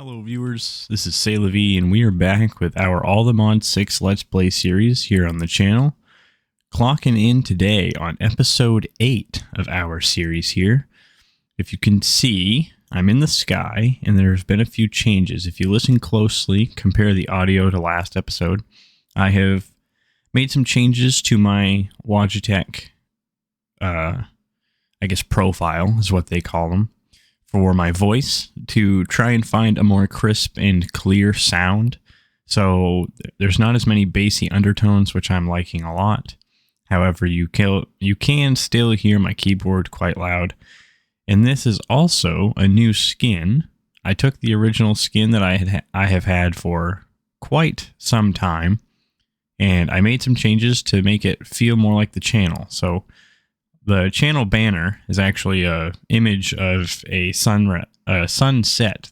Hello viewers, this is Say-La-Vee and we are back with our AllTheMod6 Let's Play series here on the channel. Clocking in today on episode 8 of our series here. If you can see, I'm in the sky and there's been a few changes. If you listen closely, compare the audio to last episode, I have made some changes to my Logitech, I guess profile is what they call them, for my voice to try and find a more crisp and clear sound. So there's not as many bassy undertones, which I'm liking a lot. However, you can still hear my keyboard quite loud. And this is also a new skin. I took the original skin that I have had for quite some time, and I made some changes to make it feel more like the channel. So the channel banner is actually an image of a sunset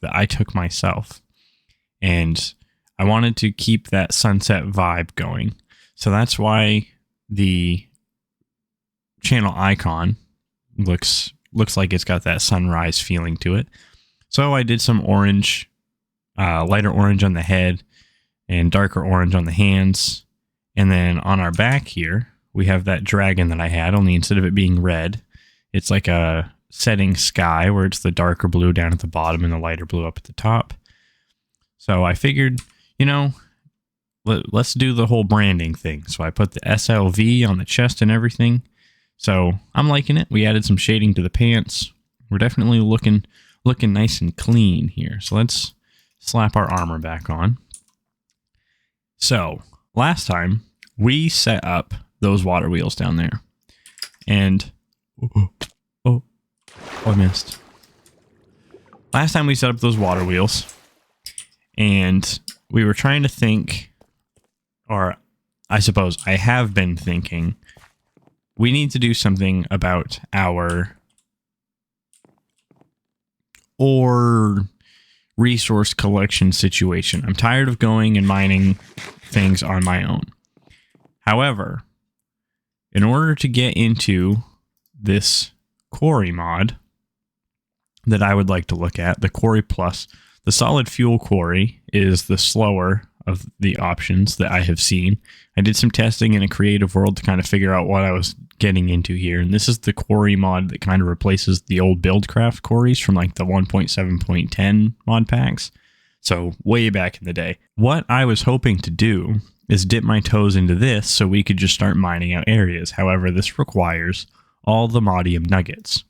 that I took myself. And I wanted to keep that sunset vibe going. So that's why the channel icon looks like it's got that sunrise feeling to it. So I did some orange, lighter orange on the head and darker orange on the hands. And then on our back here, we have that dragon that I had, only instead of it being red, it's like a setting sky where it's the darker blue down at the bottom and the lighter blue up at the top. So I figured, you know, let's do the whole branding thing. So I put the SLV on the chest and everything. So I'm liking it. We added some shading to the pants. We're definitely looking nice and clean here. So let's slap our armor back on. So last time we set up those water wheels down there, and oh, I missed. Last time we set up those water wheels, and we were trying to think, or I suppose I have been thinking, we need to do something about our ore resource collection situation. I'm tired of going and mining things on my own. However, in order to get into this quarry mod that I would like to look at, the Quarry Plus, the solid fuel quarry is the slower of the options that I have seen. I did some testing in a creative world to kind of figure out what I was getting into here, and this is the quarry mod that kind of replaces the old Buildcraft quarries from like the 1.7.10 mod packs. So way back in the day. What I was hoping to do is dip my toes into this so we could just start mining out areas. However, this requires Allthemodium nuggets.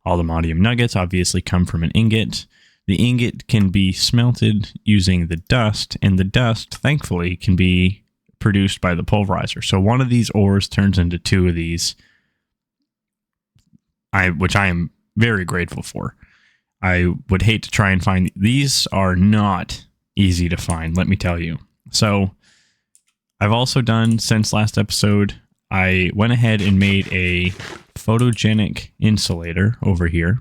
Allthemodium nuggets obviously come from an ingot. The ingot can be smelted using the dust, and the dust, thankfully, can be produced by the pulverizer. So one of these ores turns into two of these, which I am very grateful for. I would hate to try and find... These are not easy to find, let me tell you. So I've also done, since last episode, I went ahead and made a photogenic insulator over here,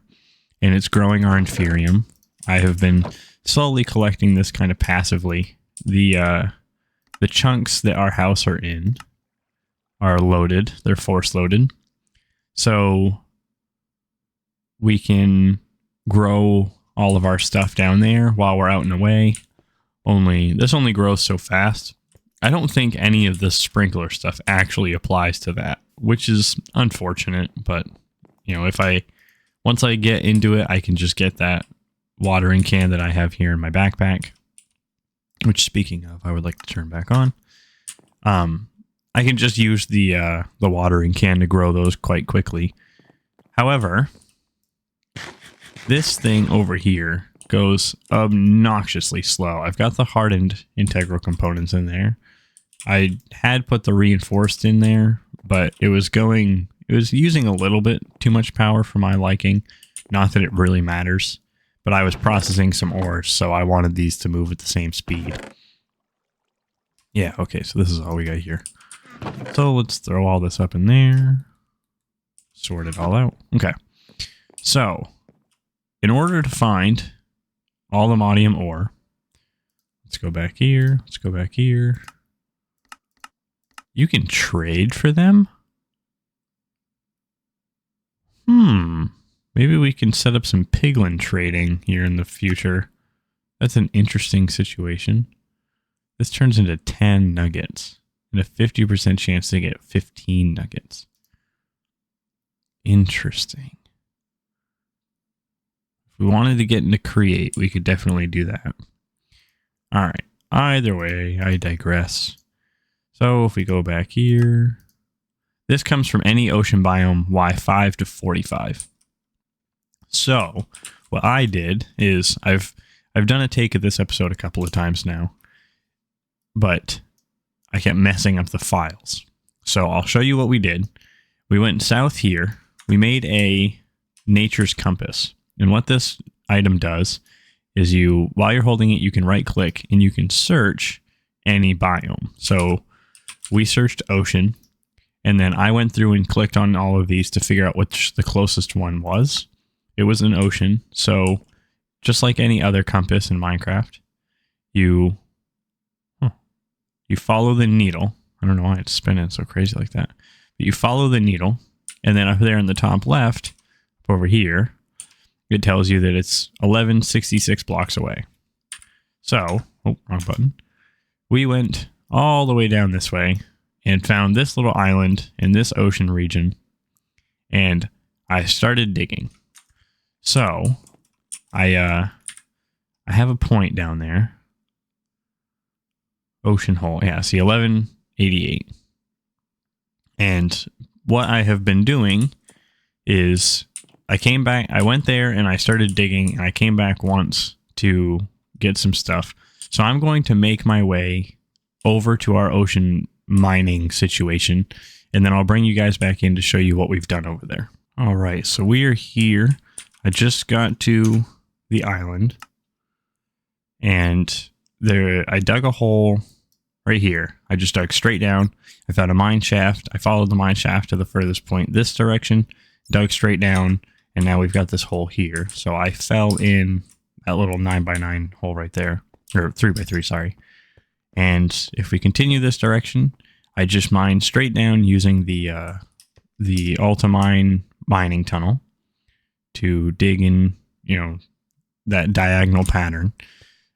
and it's growing our inferium. I have been slowly collecting this kind of passively. The chunks that our house are in are loaded. They're force loaded. So we can grow all of our stuff down there while we're out and away. This only grows so fast. I don't think any of the sprinkler stuff actually applies to that, which is unfortunate, but you know, once I get into it, I can just get that watering can that I have here in my backpack, which, speaking of, I would like to turn back on. I can just use the watering can to grow those quite quickly. However, this thing over here goes obnoxiously slow. I've got the hardened integral components in there. I had put the reinforced in there, but it was using a little bit too much power for my liking. Not that it really matters, but I was processing some ores, so I wanted these to move at the same speed. Yeah, okay, so this is all we got here. So let's throw all this up in there. Sort it all out. Okay. So, in order to find Allthemodium ore, let's go back here. Let's go back here. You can trade for them? Maybe we can set up some piglin trading here in the future. That's an interesting situation. This turns into 10 nuggets and a 50% chance to get 15 nuggets. Interesting. If we wanted to get into create, we could definitely do that. All right. Either way, I digress. So if we go back here, this comes from any ocean biome Y5 to 45. So what I did is I've done a take of this episode a couple of times now, but I kept messing up the files. So I'll show you what we did. We went south here. We made a nature's compass. And what this item does is while you're holding it, you can right click and you can search any biome. So we searched ocean, and then I went through and clicked on all of these to figure out which the closest one was. It was an ocean. So just like any other compass in Minecraft, you follow the needle. I don't know why it's spinning so crazy like that. But you follow the needle, and then up there in the top left, over here, it tells you that it's 1166 blocks away. So, oh, wrong button. We went all the way down this way and found this little island in this ocean region, and I started digging. So, I have a point down there. Ocean hole. Yeah, see 1188. And what I have been doing is I came back, I went there and I started digging, and I came back once to get some stuff. So I'm going to make my way over to our ocean mining situation, and then I'll bring you guys back in to show you what we've done over there. All right, so we are here. I just got to the island, and I dug a hole right here. I just dug straight down. I found a mine shaft. I followed the mine shaft to the furthest point this direction, dug straight down, and now we've got this hole here. So I fell in that little 9x9 hole right there, or 3x3, sorry. And if we continue this direction, I just mine straight down using the Allthemodium mining tunnel to dig in, that diagonal pattern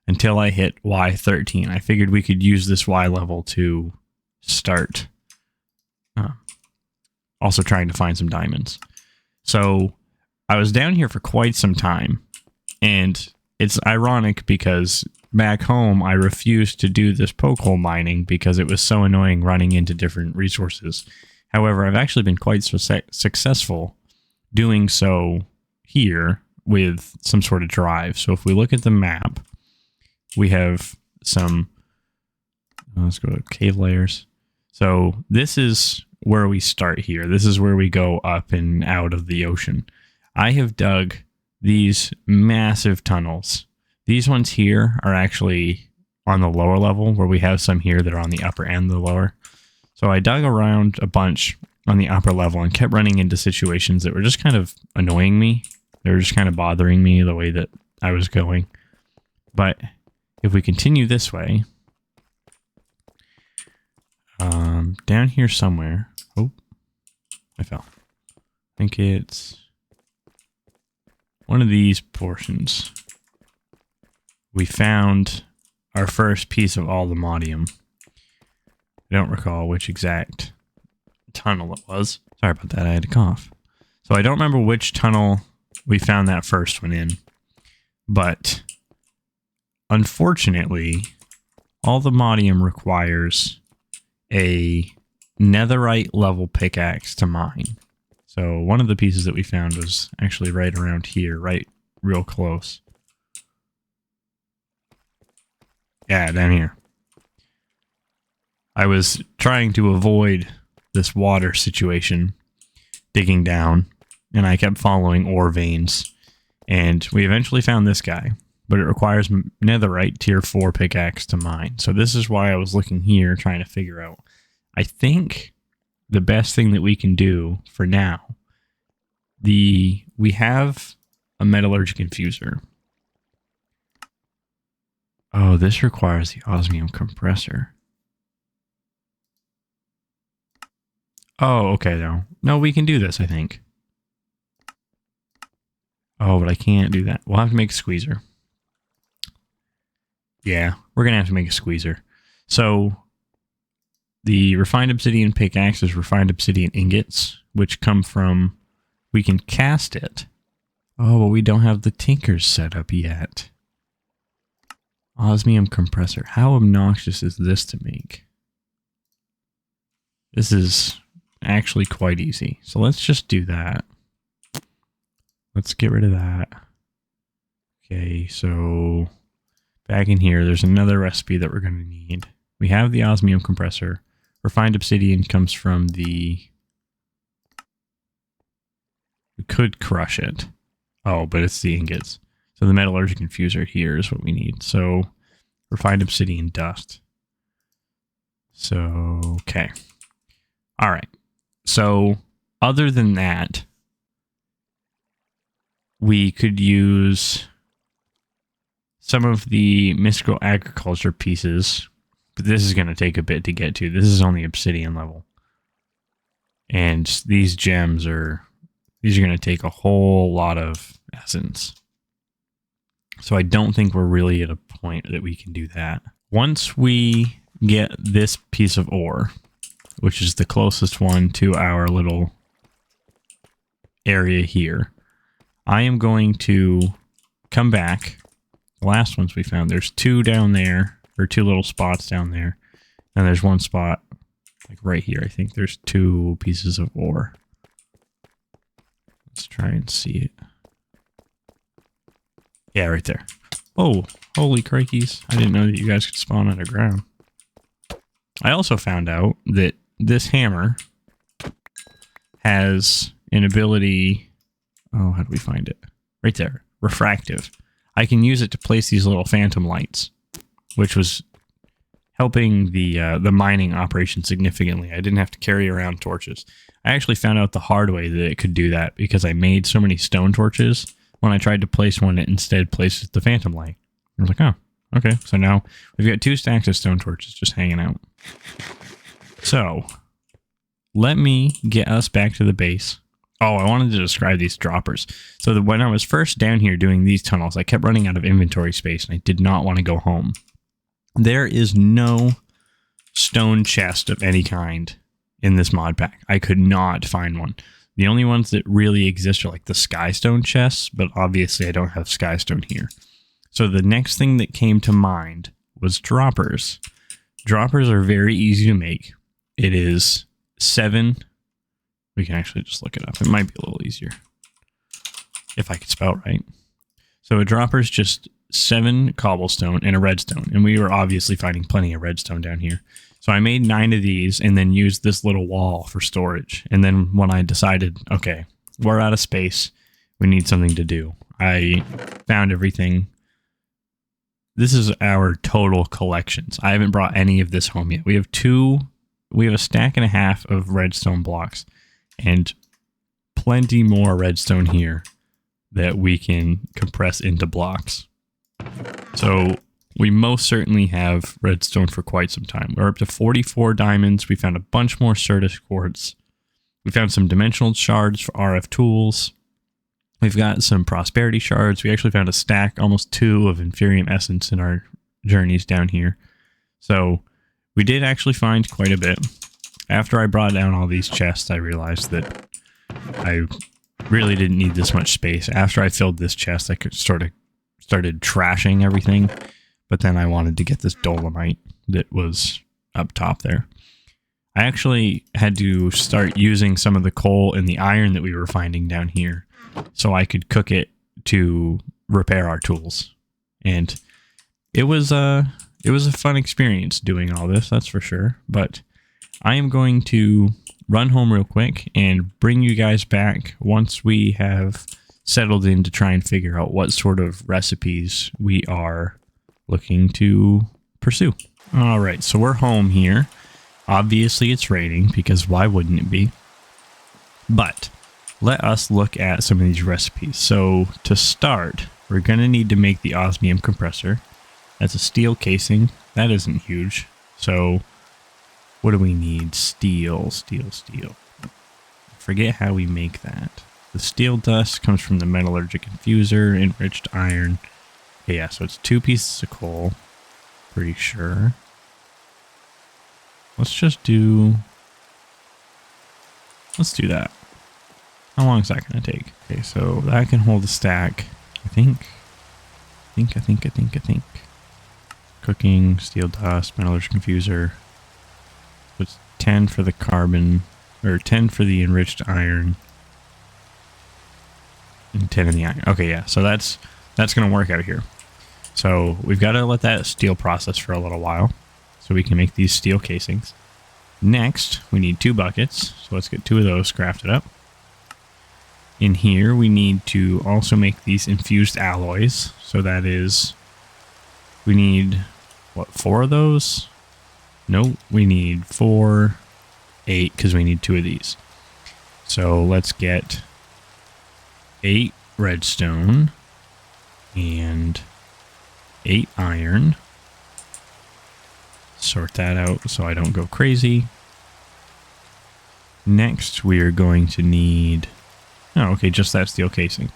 until I hit Y13. I figured we could use this Y level to start also trying to find some diamonds. So I was down here for quite some time, and it's ironic because back home I refused to do this poke hole mining because it was so annoying running into different resources. However, I've actually been quite successful doing so here with some sort of drive. So if we look at the map, we have some, let's go to cave layers. So this is where we start here. This is where we go up and out of the ocean. I have dug these massive tunnels. These ones here are actually on the lower level, where we have some here that are on the upper and the lower. So I dug around a bunch on the upper level and kept running into situations that were just kind of annoying me. They were just kind of bothering me the way that I was going. But if we continue this way, down here somewhere, oh, I fell. I think it's one of these portions. We found our first piece of Allthemodium. I don't recall which exact tunnel it was. Sorry about that, I had to cough. So I don't remember which tunnel we found that first one in, but unfortunately, Allthemodium requires a netherite level pickaxe to mine. So one of the pieces that we found was actually right around here, right real close. Yeah, down here. I was trying to avoid this water situation, digging down, and I kept following ore veins. And we eventually found this guy, but it requires netherite tier 4 pickaxe to mine. So this is why I was looking here, trying to figure out. I think the best thing that we can do for now, we have a metallurgic infuser. Oh, this requires the osmium compressor. Oh, okay, though. No, we can do this, I think. Oh, but I can't do that. We'll have to make a squeezer. Yeah, we're going to have to make a squeezer. So the refined obsidian pickaxe is refined obsidian ingots, which come from, we can cast it. Oh, but we don't have the tinkers set up yet. Osmium compressor. How obnoxious is this to make? This is actually quite easy. So let's just do that. Let's get rid of that. Okay, so back in here, there's another recipe that we're going to need. We have the osmium compressor. Refined obsidian comes from the... We could crush it. Oh, but it's the ingots. So the metallurgic infuser here is what we need. So refined obsidian dust. So, okay. All right. So other than that, we could use some of the mystical agriculture pieces, but this is going to take a bit to get to. This is only obsidian level. And these gems are, these are going to take a whole lot of essence. So I don't think we're really at a point that we can do that. Once we get this piece of ore, which is the closest one to our little area here, I am going to come back. The last ones we found, there's two down there, or two little spots down there. And there's one spot, like right here. I think there's two pieces of ore. Let's try and see it. Yeah, right there. Oh, holy crikeys. I didn't know that you guys could spawn underground. I also found out that this hammer has an ability... Oh, how do we find it? Right there. Refractive. I can use it to place these little phantom lights, which was helping the mining operation significantly. I didn't have to carry around torches. I actually found out the hard way that it could do that because I made so many stone torches. When I tried to place one, it instead places the phantom light. I was like, oh, okay. So now we've got 2 stacks of stone torches just hanging out. So let me get us back to the base. Oh, I wanted to describe these droppers. So that when I was first down here doing these tunnels, I kept running out of inventory space and I did not want to go home. There is no stone chest of any kind in this mod pack. I could not find one. The only ones that really exist are like the skystone chests, but obviously I don't have skystone here. So the next thing that came to mind was droppers. Droppers are very easy to make. It is 7. We can actually just look it up. It might be a little easier if I could spell right. So a dropper is just 7 cobblestone and a redstone. And we were obviously finding plenty of redstone down here. So I made 9 of these and then used this little wall for storage. And then when I decided, okay, we're out of space, we need something to do, I found everything. This is our total collections. I haven't brought any of this home yet. We have a stack and a half of redstone blocks and plenty more redstone here that we can compress into blocks. So we most certainly have redstone for quite some time. We're up to 44 diamonds. We found a bunch more Certus quartz. We found some dimensional shards for RF tools. We've got some prosperity shards. We actually found a stack, almost 2 of inferium essence in our journeys down here. So we did actually find quite a bit. After I brought down all these chests, I realized that I really didn't need this much space. After I filled this chest, I could started trashing everything. But then I wanted to get this dolomite that was up top there. I actually had to start using some of the coal and the iron that we were finding down here so I could cook it to repair our tools. And it was a fun experience doing all this, that's for sure. But I am going to run home real quick and bring you guys back once we have settled in to try and figure out what sort of recipes we are looking to pursue. All right, so we're home here. Obviously it's raining because why wouldn't it be? But let us look at some of these recipes. So to start, we're going to need to make the osmium compressor. That's a steel casing. That isn't huge. So what do we need? Steel. Forget how we make that. The steel dust comes from the metallurgic infuser, enriched iron. Okay, yeah, so it's 2 pieces of coal. Pretty sure. Let's do that. How long is that going to take? Okay, so that can hold a stack. I think. Cooking, steel dust, metallurgical confuser. So it's 10 for the carbon, or 10 for the enriched iron. And 10 in the iron. Okay, yeah, so that's going to work out here. So we've got to let that steel process for a little while so we can make these steel casings. Next, we need 2 buckets. So let's get 2 of those crafted up. In here, we need to also make these infused alloys. So that is, we need, what, 4 of those? Nope, we need 4, 8, because we need 2 of these. So let's get 8 redstone and 8 iron. Sort that out so I don't go crazy. Next, we are going to need... Oh, okay, just that steel casing.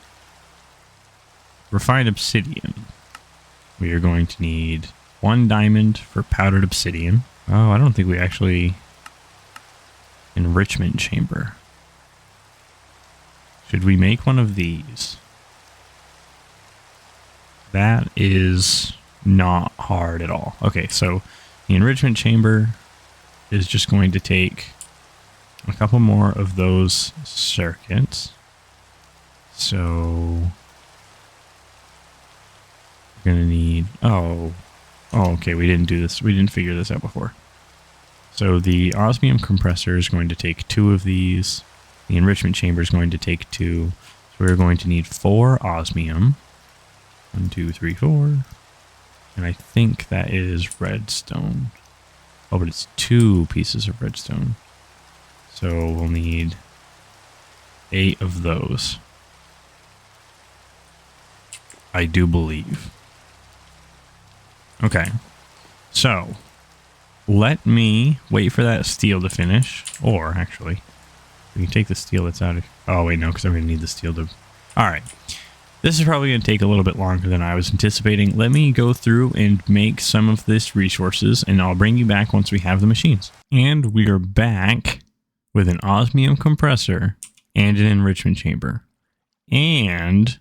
Refined obsidian. We are going to need 1 diamond for powdered obsidian. Oh, I don't think we actually... Enrichment chamber. Should we make one of these? That is not hard at all. Okay, so the enrichment chamber is just going to take a couple more of those circuits. So we're going to need... Oh, okay, we didn't do this. We didn't figure this out before. So the osmium compressor is going to take 2 of these. The enrichment chamber is going to take 2. So we're going to need 4 osmium. 1, 2, 3, 4. And I think that is redstone. Oh, but it's 2 pieces of redstone. So we'll need 8 of those. I do believe. Okay. So let me wait for that steel to finish. Or actually, we can take the steel that's out of... Oh, wait, no, because I'm going to need the steel to... Alright. This is probably going to take a little bit longer than I was anticipating. Let me go through and make some of this resources, and I'll bring you back once we have the machines. And we are back with an osmium compressor and an enrichment chamber. And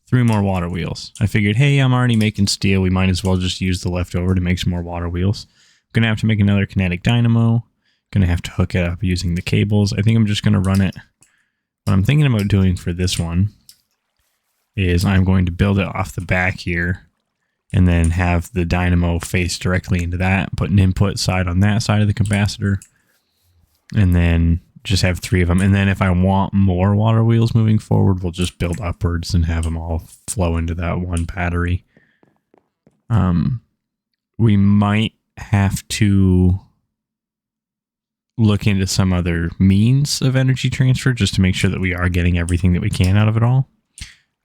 3 more water wheels. I figured, hey, I'm already making steel. We might as well just use the leftover to make some more water wheels. I'm going to have to make another kinetic dynamo. Going to have to hook it up using the cables. I think I'm just going to run it. What I'm thinking about doing for this one is I'm going to build it off the back here and then have the dynamo face directly into that, put an input side on that side of the capacitor, and then just have 3 of them. And then if I want more water wheels moving forward, we'll just build upwards and have them all flow into that one battery. We might have to look into some other means of energy transfer just to make sure that we are getting everything that we can out of it all.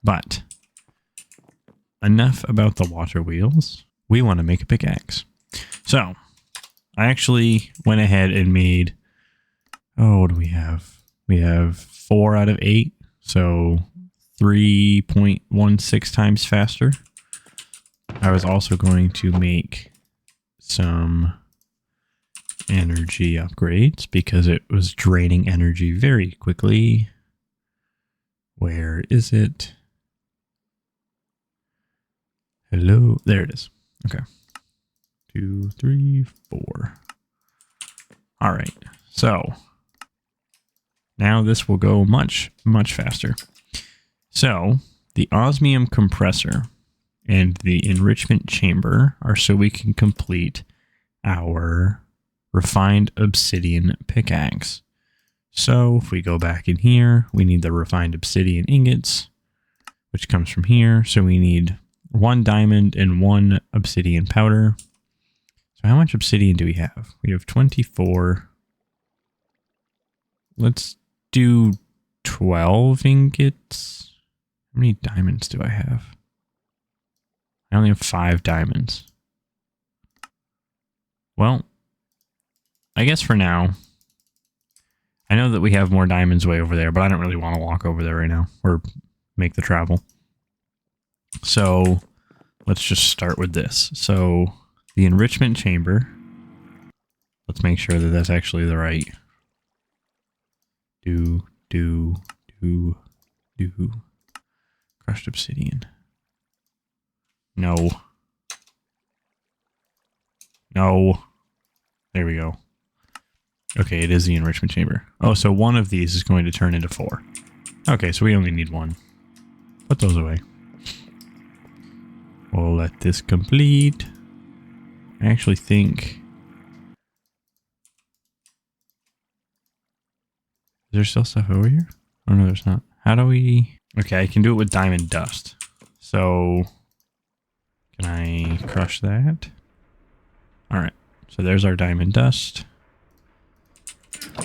But enough about the water wheels. We want to make a pickaxe. So I actually went ahead and made... Oh, what do we have? We have 4 out of 8. So 3.16 times faster. I was also going to make some energy upgrades because it was draining energy very quickly. Where is it? Hello, there it is. Okay. 2, 3, 4. All right. So now this will go much, much faster. So the osmium compressor and the enrichment chamber are so we can complete our refined obsidian pickaxe. So if we go back in here, we need the refined obsidian ingots, which comes from here. So we need 1 diamond and 1 obsidian powder. So how much obsidian do we have? We have 24. Let's do 12 ingots. How many diamonds do I have? I only have 5 diamonds. Well, I guess for now, I know that we have more diamonds way over there, but I don't really want to walk over there right now or make the travel. So let's just start with this. So the enrichment chamber. Let's make sure that that's actually the right. Do. Crushed obsidian. No. No. There we go. Okay, it is the enrichment chamber. Oh, so one of these is going to turn into 4. Okay, so we only need 1. Put those away. We'll let this complete. I actually think... Is there still stuff over here? Oh, no, there's not. How do we... Okay, I can do it with diamond dust. So... Can I crush that? Alright, so there's our diamond dust.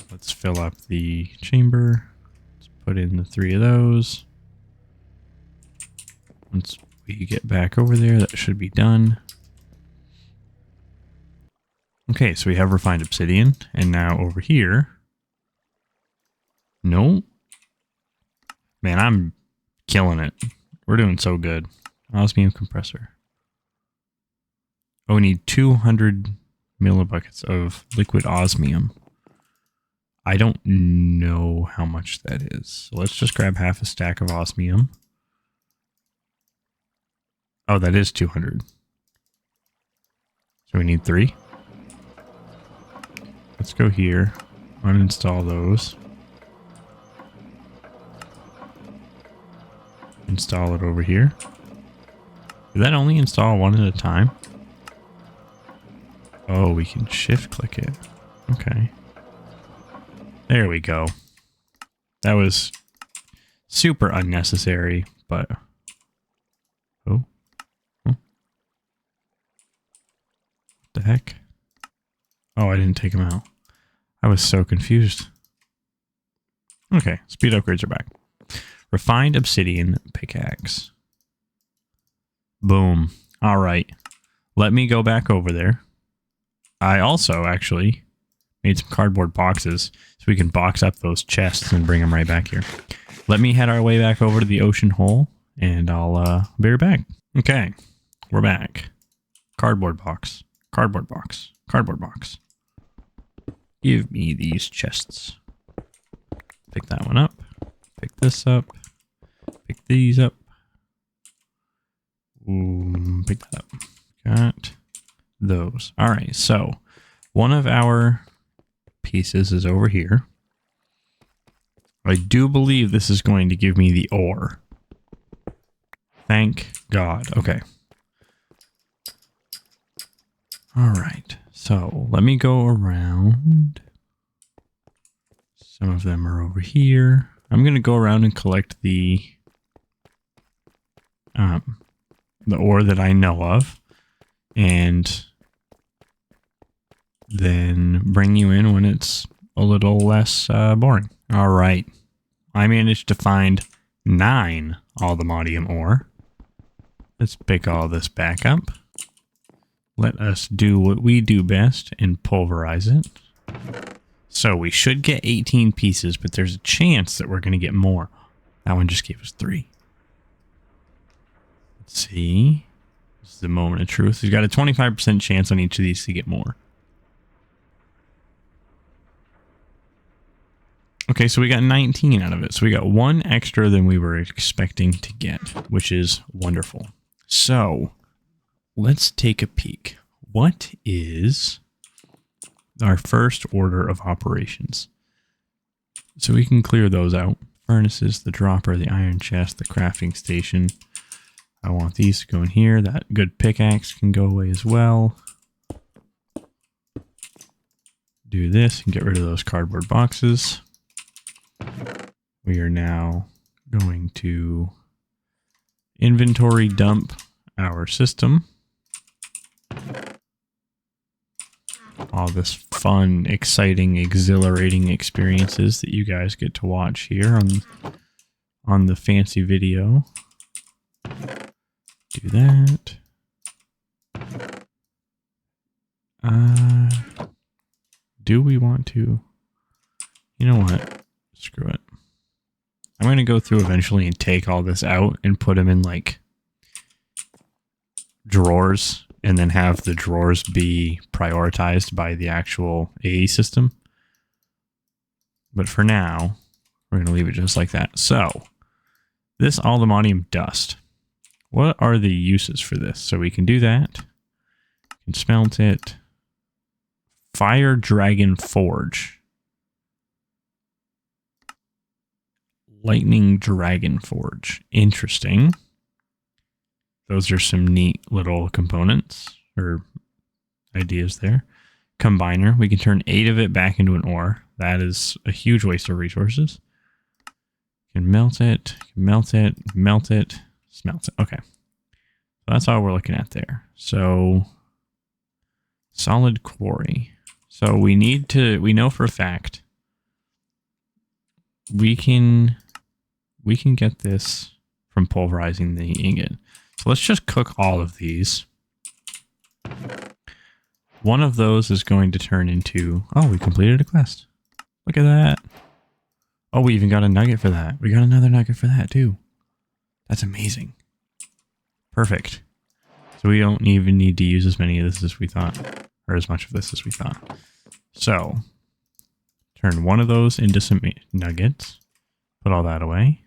Let's fill up the chamber. Let's put in the 3 of those. Once we get back over there, that should be done. Okay, so we have refined obsidian. And now over here... No. Man, I'm killing it. We're doing so good. Osmium compressor. Oh, we need 200 millibuckets of liquid osmium. I don't know how much that is. So let's just grab half a stack of osmium. Oh, that is 200. So we need 3. Let's go here. Uninstall those. Install it over here. Did that only install 1 at a time? Oh, we can shift click it. Okay. There we go. That was super unnecessary, but... Oh. What the heck? Oh, I didn't take them out. I was so confused. Okay, speed upgrades are back. Refined obsidian pickaxe. Boom. All right. Let me go back over there. I also actually made some cardboard boxes so we can box up those chests and bring them right back here. Let me head our way back over to the ocean hole and I'll be right back. Okay. We're back. Cardboard box. Cardboard box. Cardboard box. Give me these chests. Pick that one up. Pick this up. Pick these up. Ooh, pick that up. Got those. All right, so one of our pieces is over here. I do believe this is going to give me the ore. Thank God. Okay. All right, so let me go around. Some of them are over here. I'm going to go around and collect the ore that I know of, and then bring you in when it's a little less boring. All right. I managed to find 9 Allthemodium ore. Let's pick all this back up. Let us do what we do best and pulverize it. So we should get 18 pieces, but there's a chance that we're going to get more. That one just gave us 3. Let's see. This is the moment of truth. We've got a 25% chance on each of these to get more. Okay, so we got 19 out of it. So we got 1 extra than we were expecting to get, which is wonderful. So let's take a peek. What is our first order of operations? So we can clear those out. Furnaces, the dropper, the iron chest, the crafting station. I want these to go in here. That good pickaxe can go away as well. Do this and get rid of those cardboard boxes. We are now going to inventory dump our system. All this fun, exciting, exhilarating experiences that you guys get to watch here on the fancy video. Do that. Do we want to? You know what? Screw it. I'm going to go through eventually and take all this out and put them in like drawers and then have the drawers be prioritized by the actual AE system. But for now, we're going to leave it just like that. So this Allthemodium dust, what are the uses for this? So we can do that. We can smelt it. Fire Dragon Forge. Lightning Dragon Forge. Interesting. Those are some neat little components or ideas there. Combiner. We can turn 8 of it back into an ore. That is a huge waste of resources. You can melt it, melt it, melt it, smelt it. Okay. So that's all we're looking at there. So solid quarry. So we know for a fact we can get this from pulverizing the ingot. So let's just cook all of these. One of those is going to turn into, oh, we completed a quest. Look at that. Oh, we even got a nugget for that. We got another nugget for that too. That's amazing. Perfect. So we don't even need to use as many of this as we thought, or as much of this as we thought. So turn one of those into some nuggets. Put all that away.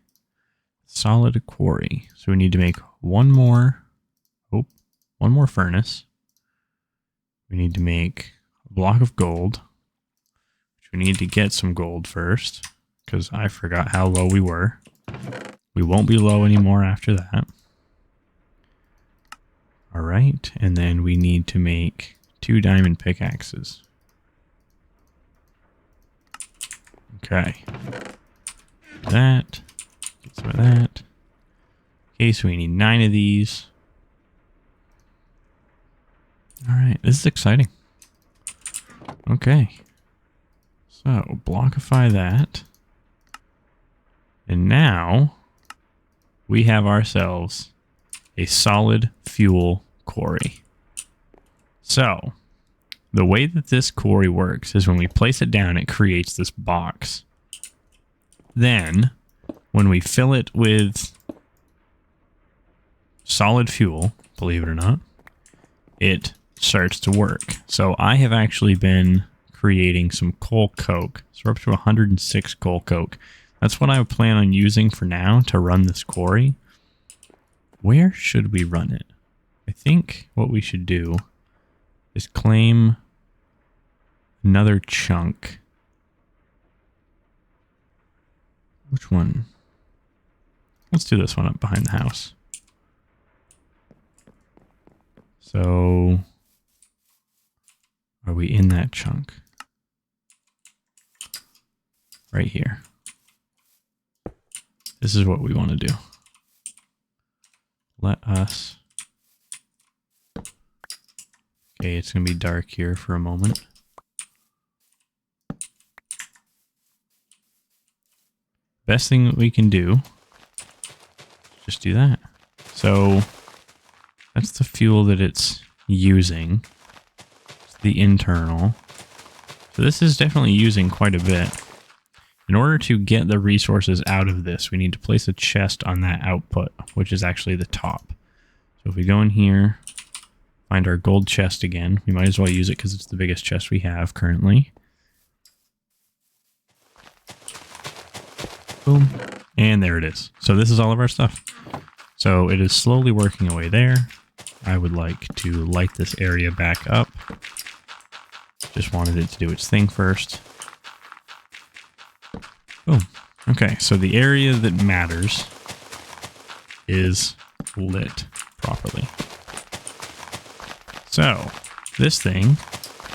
Solid quarry. So we need to make one more furnace. We need to make a block of gold, which we need to get some gold first, because I forgot how low we were. We won't be low anymore after that. All right, and then we need to make 2 diamond pickaxes. Okay. That. Get some of that. Okay, so we need 9 of these. All right, this is exciting. Okay. So, blockify that. And now we have ourselves a solid fuel quarry. So, the way that this quarry works is when we place it down, it creates this box. Then, when we fill it with solid fuel, believe it or not, it starts to work. So I have actually been creating some coal coke. So we're up to 106 coal coke. That's what I plan on using for now to run this quarry. Where should we run it? I think what we should do is claim another chunk. Which one? Let's do this one up behind the house. So, are we in that chunk? Right here. This is what we want to do. Let us... Okay, it's going to be dark here for a moment. Best thing that we can do, just do that. So that's the fuel that it's using. It's the internal. So this is definitely using quite a bit. In order to get the resources out of this, we need to place a chest on that output, which is actually the top. So if we go in here, find our gold chest again, we might as well use it because it's the biggest chest we have currently. Boom. And there it is. So this is all of our stuff. So it is slowly working away there. I would like to light this area back up. Just wanted it to do its thing first. Boom. Okay, so the area that matters is lit properly. So this thing,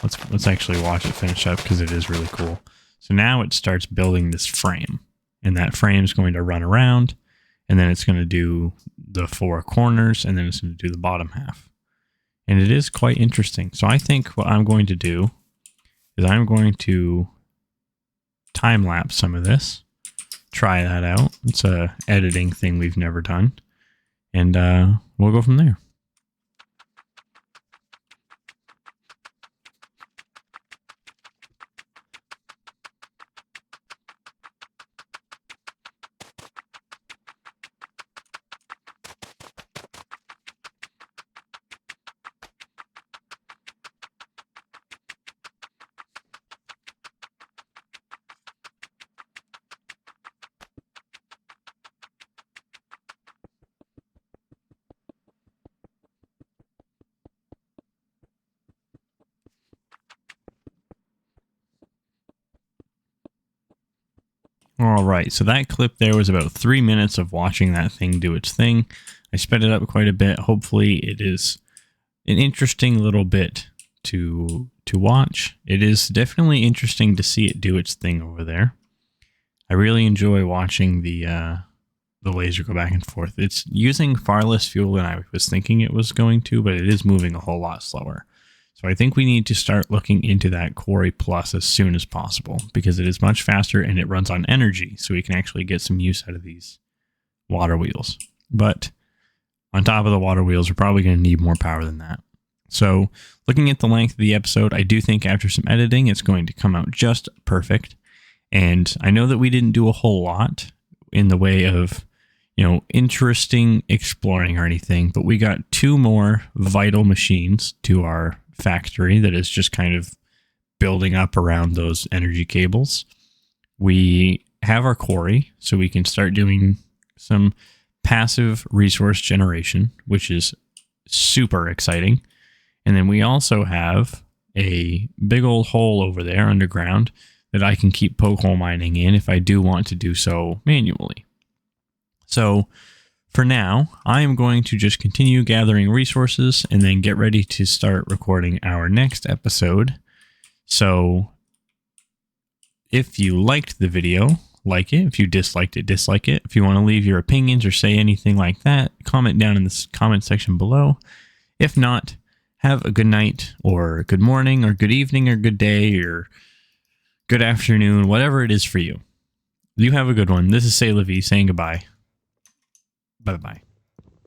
let's actually watch it finish up because it is really cool. So now it starts building this frame. And that frame is going to run around, and then it's going to do the 4 corners, and then it's going to do the bottom half. And it is quite interesting. So I think what I'm going to do is I'm going to time-lapse some of this, try that out. It's a editing thing we've never done, and we'll go from there. All right, so that clip there was about 3 minutes of watching that thing do its thing. I sped it up quite a bit. Hopefully it is an interesting little bit to watch. It is definitely interesting to see it do its thing over there. I really enjoy watching the laser go back and forth. It's using far less fuel than I was thinking it was going to, but it is moving a whole lot slower. So I think we need to start looking into that Quarry Plus as soon as possible because it is much faster and it runs on energy, so we can actually get some use out of these water wheels. But on top of the water wheels, we're probably going to need more power than that. So looking at the length of the episode, I do think after some editing, it's going to come out just perfect. And I know that we didn't do a whole lot in the way of, interesting exploring or anything, but we got 2 more vital machines to our factory that is just kind of building up around those energy cables. We have our quarry, so we can start doing some passive resource generation, which is super exciting. And then we also have a big old hole over there underground that I can keep poke hole mining in if I do want to do so manually. So for now, I am going to just continue gathering resources and then get ready to start recording our next episode. So if you liked the video, like it. If you disliked it, dislike it. If you want to leave your opinions or say anything like that, comment down in the comment section below. If not, have a good night or good morning or good evening or good day or good afternoon, whatever it is for you. You have a good one. This is Say-La-Vee saying goodbye. Bye-bye.